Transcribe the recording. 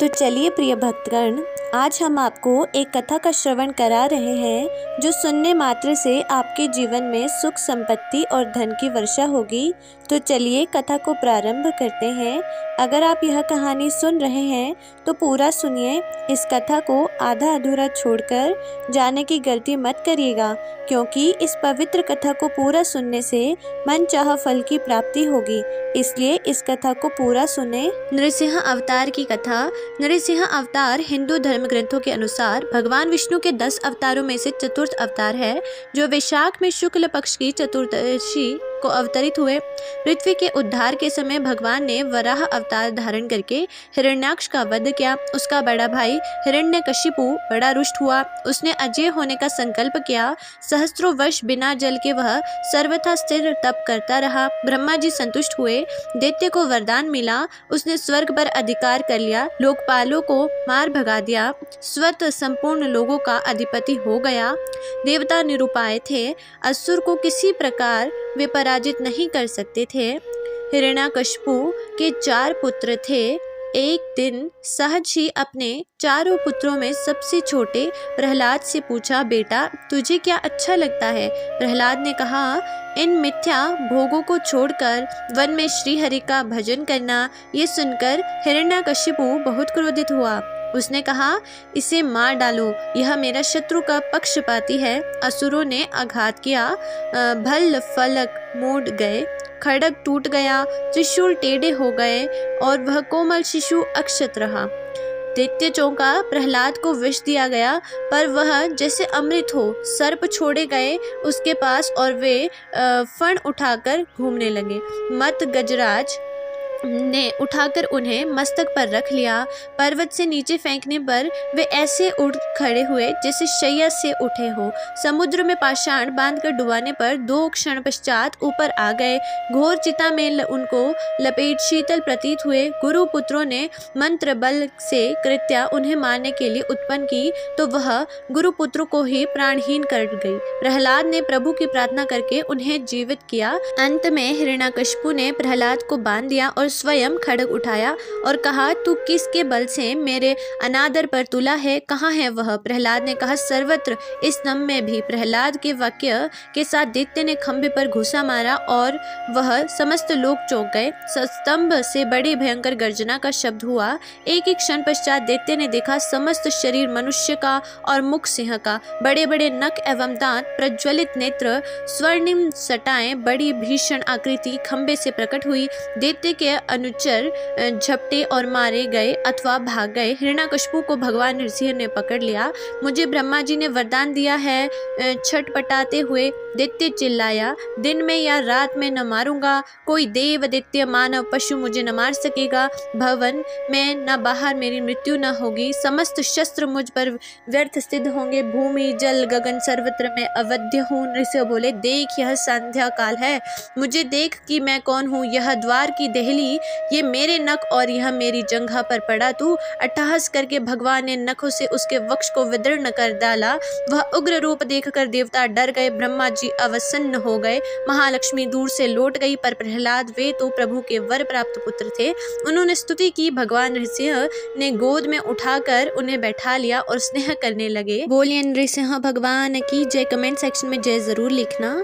तो चलिए प्रिय भक्तगण, आज हम आपको एक कथा का श्रवण करा रहे हैं जो सुनने मात्र से आपके जीवन में सुख संपत्ति और धन की वर्षा होगी। तो चलिए कथा को प्रारंभ करते हैं। अगर आप यह कहानी सुन रहे हैं तो पूरा सुनिए। इस कथा को आधा अधूरा छोड़कर जाने की गलती मत करिएगा, क्योंकि इस पवित्र कथा को पूरा सुनने से मनचाहा फल की प्राप्ति होगी। इसलिए इस कथा को पूरा सुने। नृसिंह अवतार की कथा। नृसिंह अवतार हिंदू धर्म ग्रंथों के अनुसार भगवान विष्णु के 10 अवतारों में से चतुर्थ अवतार है, जो वैशाख में शुक्ल पक्ष की चतुर्दशी को अवतरित हुए। पृथ्वी के उद्धार के समय भगवान ने वराह अवतार धारण करके हिरण्याक्ष का वध किया। उसका बड़ा भाई हिरण्यकशिपु बड़ा रुष्ट हुआ। उसने अजय होने का संकल्प किया। सहस्त्रों वर्ष बिना जल के वह सर्वथा स्थिर तप करता रहा। ब्रह्मा जी संतुष्ट हुए। दैत्य को वरदान मिला। उसने स्वर्ग पर अधिकार कर लिया, लोकपालों को मार भगा दिया, स्वतः संपूर्ण लोगों का अधिपति हो गया। देवता निरुपाय थे, असुर को किसी प्रकार वे पराजित नहीं कर सकते थे। हिरण्याकशिपु के 4 पुत्र थे। एक दिन सहज ही अपने चारों पुत्रों में सबसे छोटे प्रहलाद से पूछा, बेटा तुझे क्या अच्छा लगता है? प्रहलाद ने कहा, इन मिथ्या भोगों को छोड़कर वन में श्री हरि का भजन करना। ये सुनकर हिरण्याकशिपु बहुत क्रोधित हुआ। उसने कहा, इसे मार डालो, यह मेरा शत्रु का पक्षपाती है। असुरों ने आघात किया, भल फलक मूड गए, खड्ग टूट गया, त्रिशूल टेढ़े हो गए और वह कोमल शिशु अक्षत रहा। दैत्य चौंका। प्रहलाद को विष दिया गया, पर वह जैसे अमृत हो। सर्प छोड़े गए उसके पास और वे फण उठाकर घूमने लगे। मत गजराज ने उठाकर उन्हें मस्तक पर रख लिया। पर्वत से नीचे फेंकने पर वे ऐसे उठ खड़े हुए जैसे शैया से उठे हो। समुद्र में पाषाण बांधकर डुबाने पर 2 क्षण पश्चात ऊपर आ गए। घोर चिता में उनको लपेट शीतल प्रतीत हुए। गुरु पुत्रों ने मंत्र बल से कृत्या उन्हें मारने के लिए उत्पन्न की, तो वह गुरु पुत्रों को ही प्राणहीन कर गई। प्रहलाद ने प्रभु की प्रार्थना करके उन्हें जीवित किया। अंत में हिरण्याकशिपु ने प्रहलाद को बांध दिया और स्वयं खड्ग उठाया और कहा, तू किसके बल से मेरे अनादर पर तुला है? कहाँ है वह? प्रहलाद ने कहा, सर्वत्र, इस स्तंभ में भी। प्रहलाद के वाक्य के साथ दैत्य ने खंभे पर घुसा मारा और वह समस्त लोग चौंक गए। स्तंभ से बड़ी भयंकर गर्जना का शब्द हुआ। एक एक क्षण पश्चात दैत्य ने देखा, समस्त शरीर मनुष्य का और मुख सिंह का, बड़े बड़े नख एवं दांत, प्रज्वलित नेत्र, स्वर्णिम सटाएं, बड़ी भीषण आकृति खंभे से प्रकट हुई। दैत्य के अनुचर झपटे और मारे गए अथवा भाग गए। हिरण्याकशिपु को भगवान नृसिंह ने पकड़ लिया। मुझे ब्रह्मा जी ने वरदान दिया है, छटपटाते हुए दैत्य चिल्लाया, दिन में या रात में न मारूंगा। कोई देव, दैत्य, मानव, पशु मुझे न मार सकेगा। भवन में न बाहर मेरी मृत्यु न होगी। समस्त शस्त्र मुझ पर व्यर्थ सिद्ध होंगे। भूमि, जल, गगन, सर्वत्र मैं अवध्य हूँ। नृसिंह बोले, देख यह संध्या काल है, मुझे देख कि मैं कौन हूँ। यह द्वार की देहली, ये मेरे नख और यह मेरी जंघा पर पड़ा। तू अट्टहास करके भगवान ने नखों से उसके वक्ष को विदीर्ण कर डाला। वह उग्र रूप देखकर देवता डर गए। ब्रह्मा जी अवसन्न हो गए। महालक्ष्मी दूर से लौट गई, पर प्रहलाद, वे तो प्रभु के वर प्राप्त पुत्र थे, उन्होंने स्तुति की। भगवान नृसिंह ने गोद में उठाकर उन्हें बैठा लिया और स्नेह करने लगे। बोलिए नृसिंह भगवान की जय। कमेंट सेक्शन में जय जरूर लिखना।